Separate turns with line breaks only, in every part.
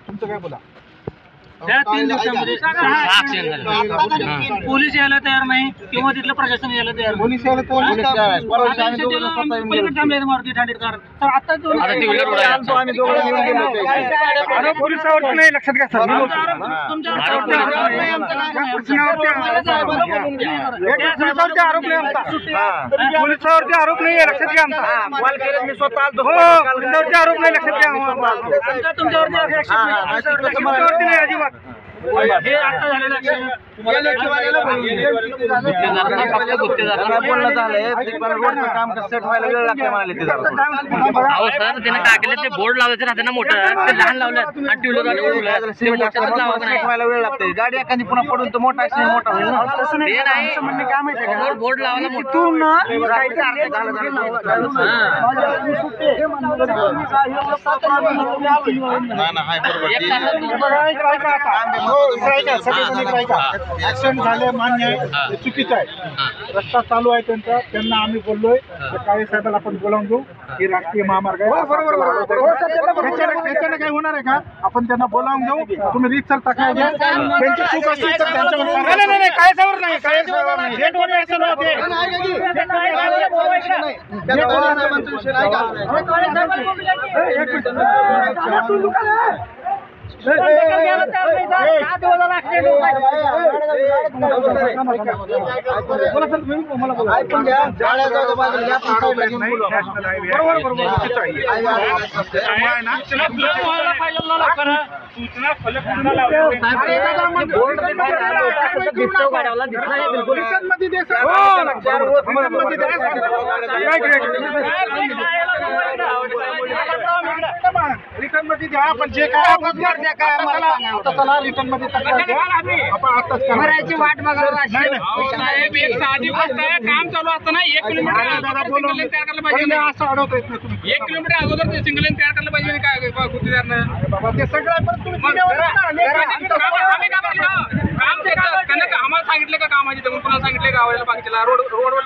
तुमचं काय बोला.
त्या 3 दिवसांमध्ये 6 ऍक्सिडेंट झाले. पोलीस यायला तयार नाही किंवा तिथलं प्रशासन यायला तयार नाही.
पोलीस यायला तयार
मारुती ठाणेकर तर आता
पोलिसावरती नाही लक्षात घ्या सर.
पोलिसावरती
आरोप नाही लक्षात घ्या आमचा. मी स्वतः पोलिसावरती आरोप नाही लक्षात घ्या. तुमच्यावरती नाही अजिबात.
हे आता झालेलं
काम सेट व्हायला वेळ लागते म्हणाले ते.
अहो सर त्याने टाकले ते बोर्ड लावायचं राहते ना मोठं ते लहान लावलं आणि ट्यूबला
व्हायला वेळ लागते. गाडी एखादी पुन्हा पडून तर मोठा ऍक्सिडेंट मोठा होईल ना.
ते नाही
काय माहिती
बोर्ड लावायला मोठं
ऍक्सिडेंट झाले मान्य आहे, चुकीचं आहे. रस्ता चालू आहे त्यांना आम्ही बोललोय काळे साहेबांना आपण बोलावून घेऊ. ही राष्ट्रीय महामार्ग आहे. त्याच्याने काही होणार आहे का? आपण त्यांना बोलावून घेऊ. तुम्ही रितसर तक्रार द्या. त्यांची चूक असली तर त्यांच्यावर नाही काळेसाहेबांवर नाही काळेसाहेबांवर नाही. रिटर्न मध्ये द्या. पण जे काय रिटर्न मध्ये
वाट बघायला साहेब एक साधी गोष्ट आहे. काम चालू असताना 1 किलोमीटर तयार करायला पाहिजे.
असं अडवत येत नाही तुम्ही.
1 किलोमीटर अगोदर सिंगल लेन तयार करायला पाहिजे. काय गुत्तेदारनं
बाबा ते सगळं
काम त्यांना आम्हाला सांगितलं का कामाची जमून कुणाला सांगितले गावाला बाकीच्या रोडवर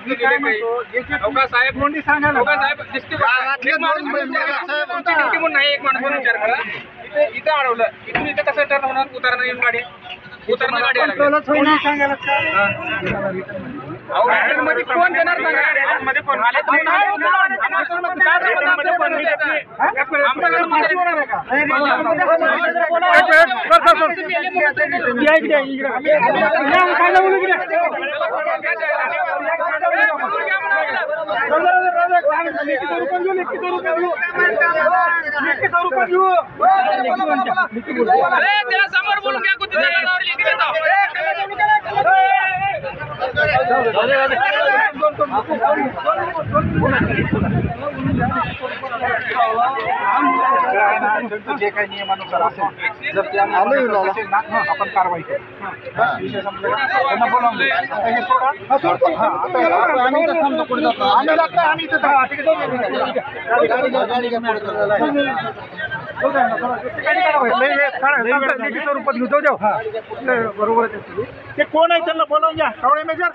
साहेब
कोणी सांगायला
साहेब म्हणून नाही एक माणूस विचार करा. इथं अडवलं इथून इथं कसं टर्न होणार? उतरणं येऊन गाडी उतरणं गाडी
सांगायला
मध्ये कोण देणार सांगा. मध्ये कोण त्याला समोर बोलून घ्या.
जे काही नियमानुसार असेल जर ते असेल ना आपण कारवाई करू. विषय संपला त्यांना बोलावून रूपात घेऊ जाऊ. बरोबर ते कोण आहे त्यांना बोलावून घ्या. कावळे मेजर